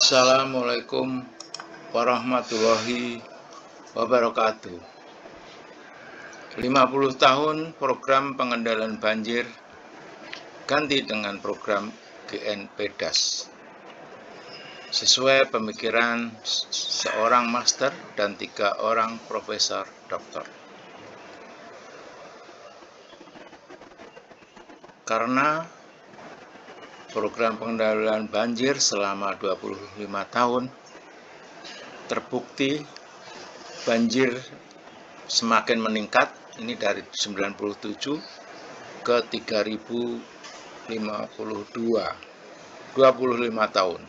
Assalamualaikum warahmatullahi wabarakatuh. 50 tahun program pengendalian banjir ganti dengan program GNPDAS. Sesuai pemikiran seorang master dan 3 orang profesor doktor. Karena program pengendalian banjir selama 25 tahun terbukti banjir semakin meningkat, ini dari 97 ke 3052, 25 tahun.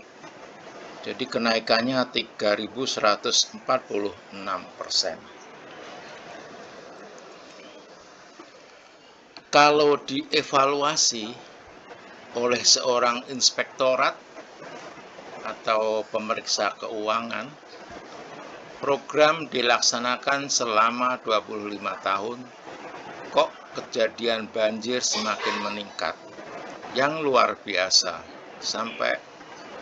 Jadi kenaikannya 3146%. Kalau dievaluasi oleh seorang inspektorat atau pemeriksa keuangan, program dilaksanakan selama 25 tahun, kok kejadian banjir semakin meningkat, yang luar biasa, sampai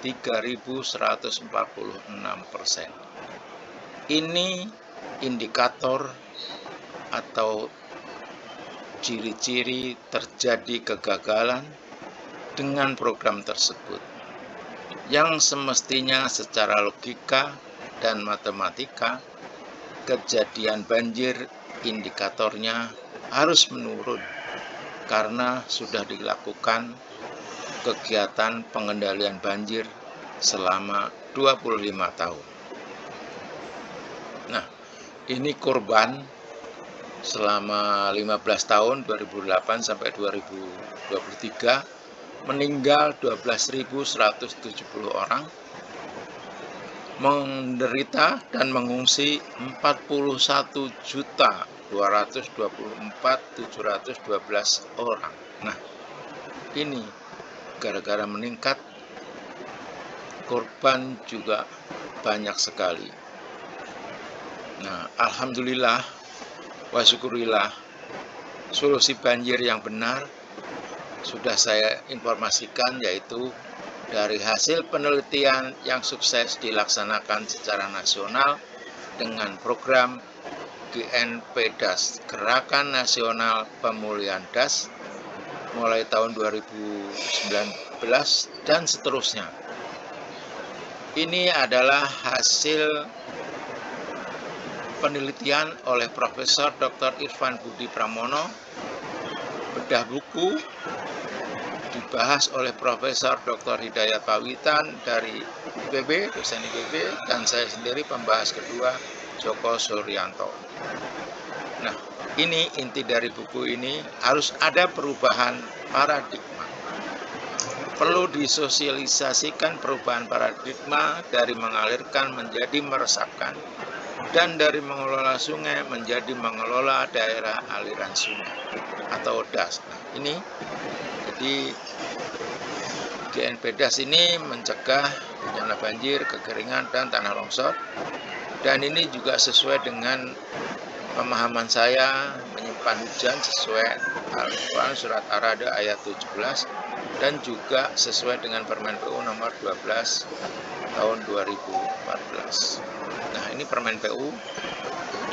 3146%. Ini indikator atau ciri-ciri terjadi kegagalan dengan program tersebut, yang semestinya secara logika dan matematika kejadian banjir indikatornya harus menurun karena sudah dilakukan kegiatan pengendalian banjir selama 25 tahun. Nah, ini korban selama 15 tahun 2008 sampai 2023 meninggal 12.170 orang, menderita dan mengungsi 41.224.712 orang. Nah, ini gara-gara meningkat, korban juga banyak sekali. Nah, alhamdulillah wa syukurillah, solusi banjir yang benar sudah saya informasikan, yaitu dari hasil penelitian yang sukses dilaksanakan secara nasional dengan program GNPDAS, Gerakan Nasional Pemulihan DAS, mulai tahun 2019 dan seterusnya. Ini adalah hasil penelitian oleh Profesor Dr. Irfan Budi Pramono, bedah buku dibahas oleh Profesor Dr. Hidayat Pawitan dari IPB, dosen IPB, dan saya sendiri pembahas kedua, Joko Suryanto. Nah, ini inti dari buku ini, harus ada perubahan paradigma. Perlu disosialisasikan perubahan paradigma dari mengalirkan menjadi meresapkan, dan dari mengelola sungai menjadi mengelola daerah aliran sungai atau DAS. Nah, ini jadi GNPDAS ini mencegah bencana banjir, kekeringan, dan tanah longsor. Dan ini juga sesuai dengan pemahaman saya menyimpan hujan sesuai Al-Quran surat Ar-Ra'd ayat 17 dan juga sesuai dengan Permen PU nomor 12 tahun 2014. Nah, ini Permen PU.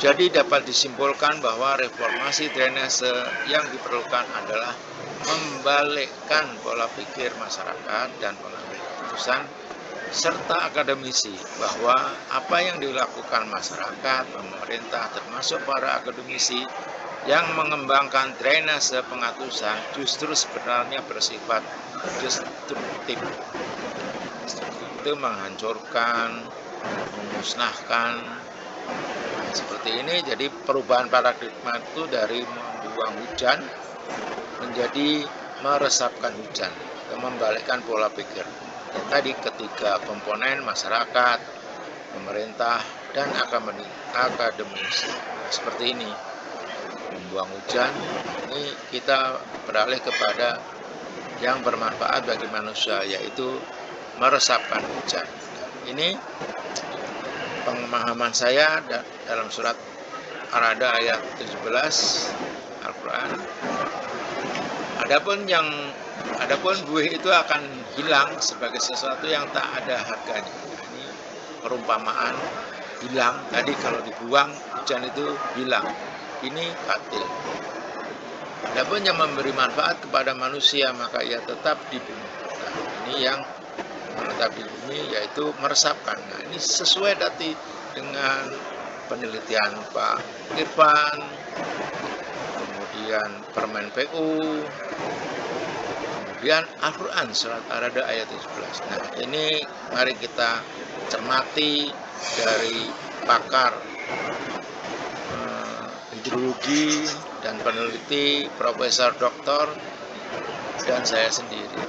Jadi dapat disimpulkan bahwa reformasi drainase yang diperlukan adalah membalikkan pola pikir masyarakat dan pengambil keputusan serta akademisi bahwa apa yang dilakukan masyarakat, pemerintah, termasuk para akademisi yang mengembangkan drainase pengatusan justru sebenarnya bersifat destruktif. Itu menghancurkan, memusnahkan, seperti ini. Jadi perubahan paradigma itu dari membuang hujan menjadi meresapkan hujan, membalikkan pola pikir. Dan tadi ketiga komponen, masyarakat, pemerintah, dan akademisi. Seperti ini, membuang hujan, ini kita beralih kepada yang bermanfaat bagi manusia, yaitu meresapkan hujan. Ini pemahaman saya dalam surat Ar-Ra'd ayat 17 Al-Quran. Adapun yang Adapun buih itu akan hilang sebagai sesuatu yang tak ada harganya. Ini perumpamaan hilang. Tadi kalau dibuang, hujan itu hilang. Ini batil. Adapun yang memberi manfaat kepada manusia, maka ia tetap di bumi. Nah, ini yang menetap di bumi, yaitu meresapkan. Nah, ini sesuai tadi dengan penelitian Pak Irfan, kemudian Permen PU, kemudian Al-Quran surat Ar-Ra'd ayat 17. Nah, ini mari kita cermati dari pakar hidrologi dan peneliti Profesor Doktor dan saya sendiri.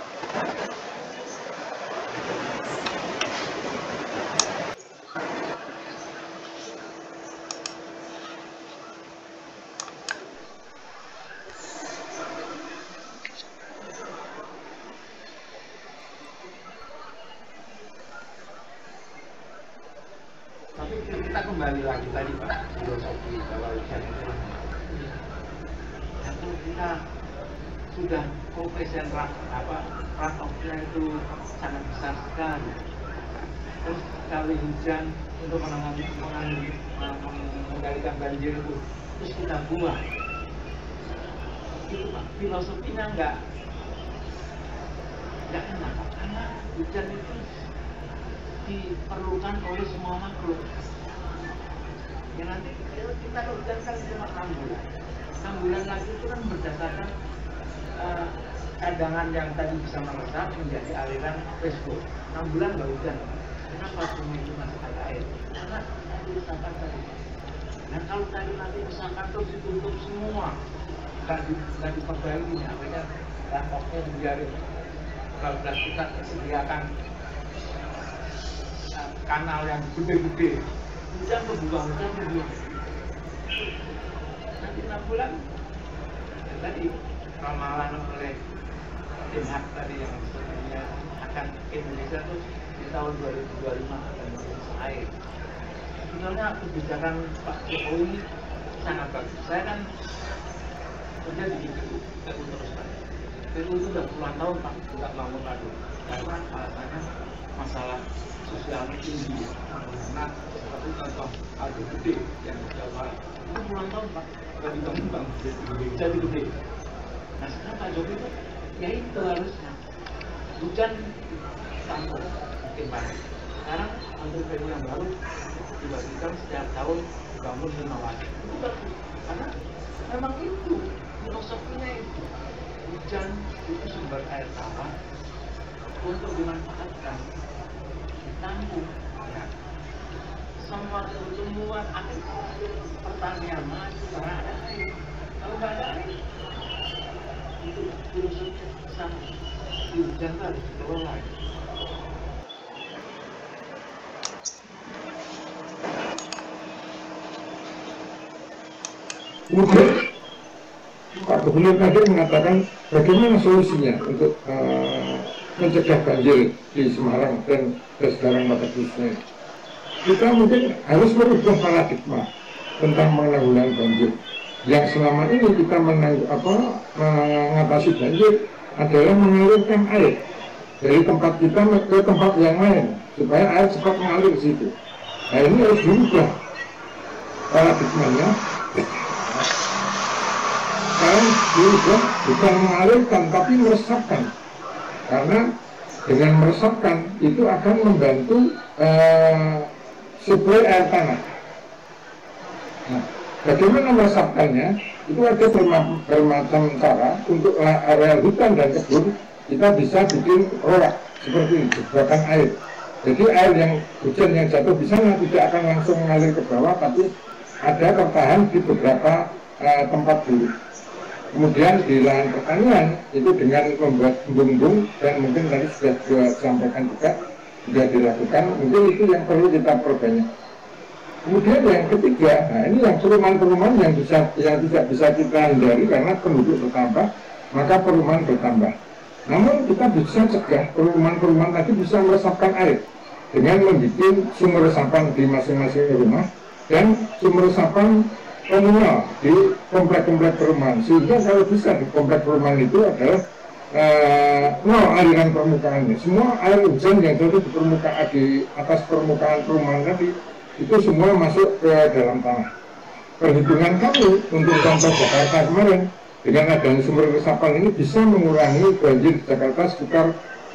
Tapi kita kembali lagi tadi Pak, filosofi bahwa hujan itu kalau kita sudah koefisien runoff-nya itu sangat besar sekali, terus kali hujan untuk mengendalikan banjir itu terus kita buang, itu Pak, filosofinya nggak enak Pak, karena hujan itu diperlukan oleh semua makhluk. Ya nanti kita hujan kan cuma 6 bulan. 6 bulan lagi itu kan berdasarkan cadangan yang tadi bisa meresap menjadi aliran Facebook. 6 bulan nggak hujan. Kenapa sungai itu masih ada air? Karena tadi misalkan tadi. Dan kalau tadi nanti misalkan terus ditutup semua, nggak diperbaiki, artinya dampaknya dibiarin. Kalau kita sediakan kanal yang gede-gede, hujan berbuang. Nanti 6 bulan, tadi ramalan oleh Tim Hak tadi yang sebenarnya akan Indonesia tuh di tahun 2025 akan mengurus air. Sebenarnya kebijakan Pak Jokowi sangat bagus. Saya kan kerja di PU terus Pak. PU itu udah puluhan tahun Pak nggak bangun waduk karena alasannya masalah sosialnya tinggi. Nah, seperti contoh waduk gede yang di Jawa Barat itu puluhan tahun Pak nggak dibangun jadi gede. Nah sekarang Pak Jokowi itu ya itu harusnya hujan tampung mungkin Pak. Sekarang Menteri PU yang baru dibagikan setiap tahun bangun 5 waduk. Itu bagus karena memang itu filosofinya itu hujan itu sumber air tawar untuk dimanfaatkan ditampung ya. Semua pertumbuhan akan pertanian maju karena ada air. Kalau nggak ada air itu filosofi sama di hujan harus dikelola. Kemudian Pak Gubernur tadi mengatakan bagaimana solusinya untuk mencegah banjir di Semarang dan sekarang pada khususnya. Kita mungkin harus merubah paradigma tentang menanggulangi banjir. Yang selama ini kita mengatasi banjir adalah mengalirkan air dari tempat kita ke tempat yang lain supaya air cepat mengalir ke situ. Nah ini harus dirubah paradigmanya. Sekarang dirubah bukan mengalirkan tapi meresapkan, karena dengan meresapkan itu akan membantu suplai air tanah. Nah, bagaimana meresapkannya? Itu ada bermacam cara. Untuk area hutan dan kebun kita bisa bikin roak seperti ini, jebakan air. Jadi air yang hujan yang jatuh di sana tidak akan langsung mengalir ke bawah, tapi ada tertahan di beberapa tempat dulu. Kemudian di lahan pertanian itu dengan membuat embung-embung, dan mungkin tadi sudah disampaikan juga sudah dilakukan, mungkin itu yang perlu kita perbanyak. Kemudian yang ketiga, nah ini yang perumahan-perumahan yang tidak bisa kita hindari karena penduduk bertambah, maka perumahan bertambah. Namun kita bisa cegah perumahan-perumahan tadi bisa meresapkan air dengan membuat sumber resapan di masing-masing rumah dan sumber resapan komunal di komplek-komplek perumahan, sehingga kalau bisa di komplek perumahan itu adalah nol aliran permukaannya. Semua air hujan yang jatuh di permukaan, di atas permukaan perumahan tadi itu semua masuk ke dalam tanah. Perhitungan kami untuk contoh Jakarta kemarin dengan adanya sumber resapan ini bisa mengurangi banjir di Jakarta sekitar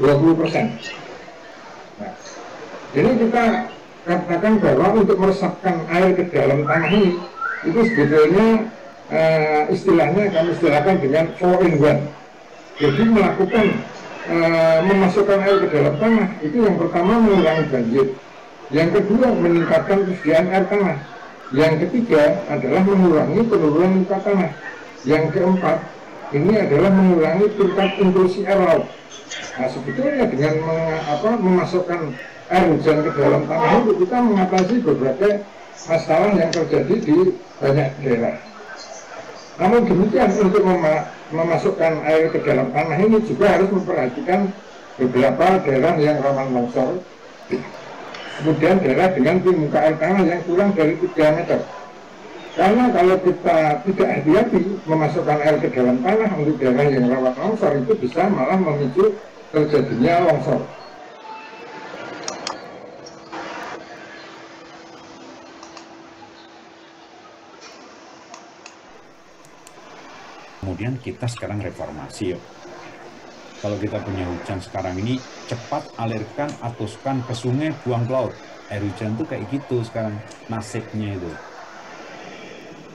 20%. Nah, jadi kita katakan bahwa untuk meresapkan air ke dalam tanah ini itu sebetulnya istilahnya kami istilahkan dengan 4-in-1. Jadi melakukan memasukkan air ke dalam tanah itu yang pertama mengurangi banjir, yang kedua meningkatkan persediaan air tanah, yang ketiga adalah mengurangi penurunan muka tanah, yang keempat ini adalah mengurangi tingkat intrusi air laut. Nah, sebetulnya dengan memasukkan air hujan ke dalam tanah itu kita mengatasi berbagai masalah yang terjadi di banyak daerah. Namun demikian untuk memasukkan air ke dalam tanah ini juga harus memperhatikan beberapa daerah yang rawan longsor, kemudian daerah dengan tinggi muka air tanah yang kurang dari 3 meter. Karena kalau kita tidak hati-hati memasukkan air ke dalam tanah untuk daerah yang rawan longsor itu bisa malah memicu terjadinya longsor. Kemudian kita sekarang reformasi yuk. Kalau kita punya hujan sekarang ini, cepat alirkan, atuskan ke sungai, buang ke laut. Air hujan tuh kayak gitu sekarang nasibnya itu.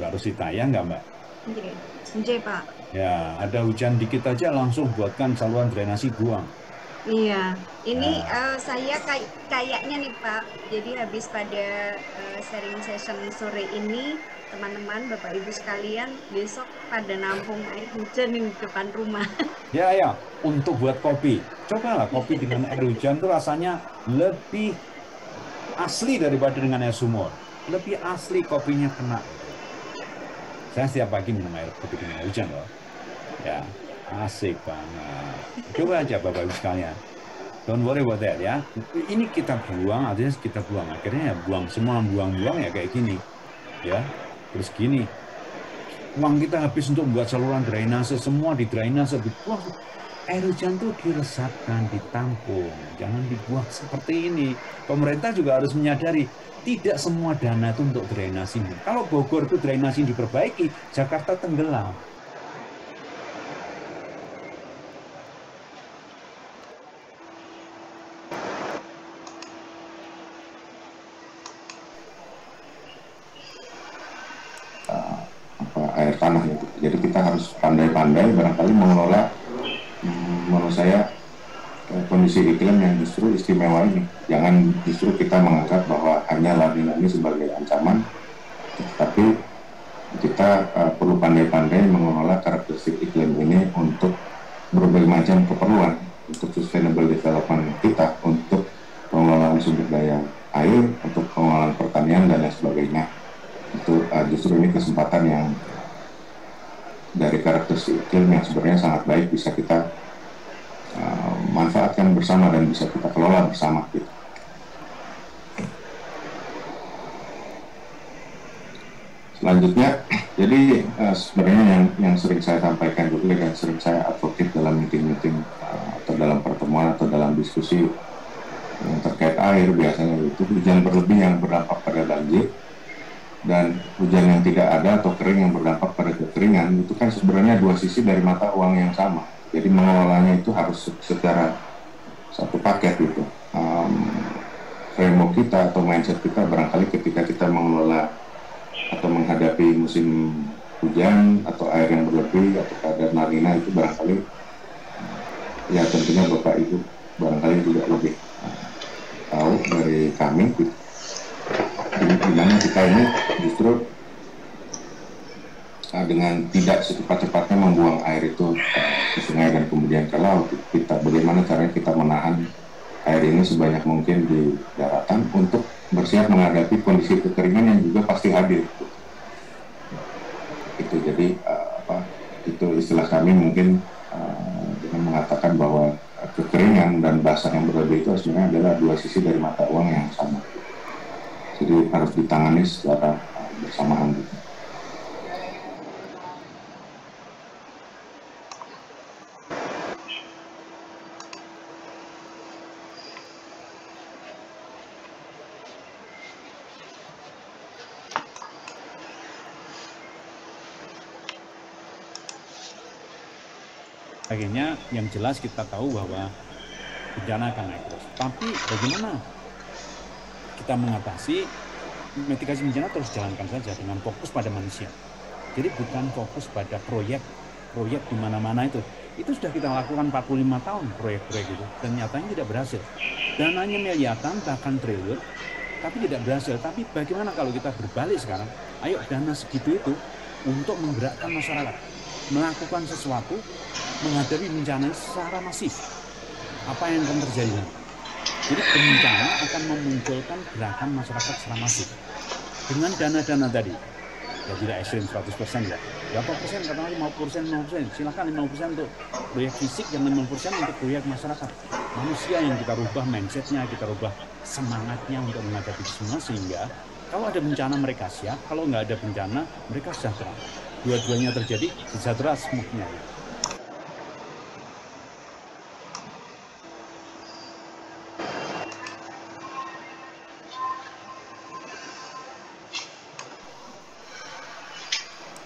Harus ditayang nggak, Mbak? Iya, Pak. Ya, ada hujan dikit aja langsung buatkan saluran drainasi buang. Iya, ini saya kayaknya nih Pak, jadi habis pada sharing session sore ini, teman-teman, Bapak Ibu sekalian, besok pada nampung air hujan di depan rumah. Ya, untuk buat kopi. Cobalah kopi dengan air hujan tuh rasanya lebih asli daripada dengan air sumur. Lebih asli kopinya kena. Saya setiap pagi minum air kopi dengan hujan loh. Ya, asik banget. Coba aja Bapak Ibu sekalian. Don't worry about that ya. Ini kita buang, artinya kita buang. Akhirnya ya buang semua, buang-buang ya kayak gini. Ya, terus gini. Uang kita habis untuk membuat saluran drainase, semua di drainase dibuang. Air hujan tuh diresapkan, ditampung. Jangan dibuang seperti ini. Pemerintah juga harus menyadari, tidak semua dana itu untuk drainasi. Kalau Bogor itu drainasi diperbaiki, Jakarta tenggelam. Air tanah itu. Jadi kita harus pandai-pandai barangkali mengelola menurut saya kondisi iklim yang justru istimewa ini. Jangan justru kita menganggap bahwa hanya La Nina ini sebagai ancaman, tapi kita perlu pandai-pandai mengelola karakteristik iklim ini untuk berbagai macam keperluan, untuk sustainable development kita, untuk pengelolaan sumber daya air, untuk pengelolaan pertanian dan lain sebagainya. Itu justru ini kesempatan yang dari karakteristik iklim yang sebenarnya sangat baik bisa kita manfaatkan bersama dan bisa kita kelola bersama gitu. Selanjutnya, jadi sebenarnya yang sering saya sampaikan juga dan sering saya advocate dalam meeting-meeting atau dalam pertemuan atau dalam diskusi yang terkait air biasanya itu hujan berlebih yang berdampak pada banjir dan hujan yang tidak ada atau kering yang berdampak pada kekeringan itu kan sebenarnya dua sisi dari mata uang yang sama. Jadi mengelolanya itu harus secara satu paket gitu. Framework kita atau mindset kita barangkali ketika kita mengelola atau menghadapi musim hujan atau air yang berlebih atau kadar La Nina itu barangkali ya tentunya Bapak Ibu barangkali juga lebih tahu dari kami gitu. Di mana kita ini justru dengan tidak secepat-cepatnya membuang air itu ke sungai dan kemudian ke laut, kita bagaimana caranya kita menahan air ini sebanyak mungkin di daratan untuk bersiap menghadapi kondisi kekeringan yang juga pasti hadir. Itu jadi itu istilah kami mungkin dengan mengatakan bahwa kekeringan dan basah yang berlebih itu sebenarnya adalah dua sisi dari mata uang yang sama. Jadi harus ditangani secara bersamaan. sebagainya, yang jelas kita tahu bahwa bencana akan naik terus. Tapi bagaimana kita mengatasi mitigasi bencana? Terus jalankan saja dengan fokus pada manusia. Jadi bukan fokus pada proyek di mana-mana itu. Itu sudah kita lakukan 45 tahun proyek-proyek itu, dan nyatanya tidak berhasil. Dananya miliaran bahkan triliun, tapi tidak berhasil. Tapi bagaimana kalau kita berbalik sekarang? Ayo dana segitu itu untuk menggerakkan masyarakat, melakukan sesuatu, menghadapi bencana secara masif. Apa yang akan terjadi? Jadi bencana akan memunculkan gerakan masyarakat secara masif. Dengan dana-dana tadi, ya tidak ekstrim 100% ya. Berapa persen? Katakanlah 50%, silakan 50% untuk proyek fisik, yang 50% untuk proyek masyarakat. Manusia yang kita rubah mindsetnya, kita rubah semangatnya untuk menghadapi semua, sehingga kalau ada bencana mereka siap, kalau nggak ada bencana mereka sejahtera. Dua-duanya terjadi, sejahtera semuanya.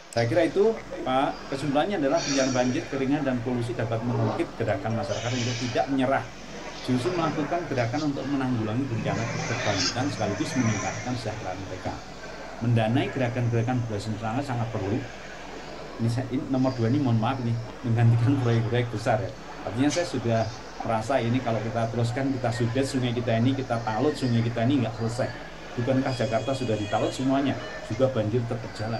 Saya kira itu, Pak, kesimpulannya adalah bencana banjir, keringan, dan polusi dapat mengungkit gerakan masyarakat untuk tidak menyerah, justru melakukan gerakan untuk menanggulangi bencana berkelanjutan sekaligus meningkatkan kesejahteraan mereka. Mendanai gerakan-gerakan berbasis masyarakat sangat perlu. Ini nomor 2 ini, mohon maaf nih, menggantikan proyek-proyek besar ya. Artinya saya sudah merasa ini kalau kita teruskan, kita sudah sungai kita ini, kita talut sungai kita ini nggak selesai. Bukankah Jakarta sudah ditalut semuanya, juga banjir tetap jalan.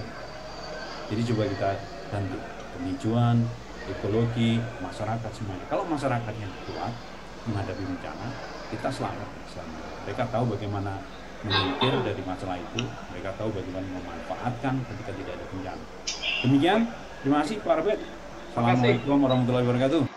Jadi coba kita bantu penghijauan, ekologi, masyarakat semuanya. Kalau masyarakatnya kuat menghadapi bencana, kita selamat. Mereka tahu bagaimana memikir dari masalah itu, mereka tahu bagaimana memanfaatkan ketika tidak ada bencana. Demikian, terima kasih Pak Robert. Assalamualaikum warahmatullahi wabarakatuh.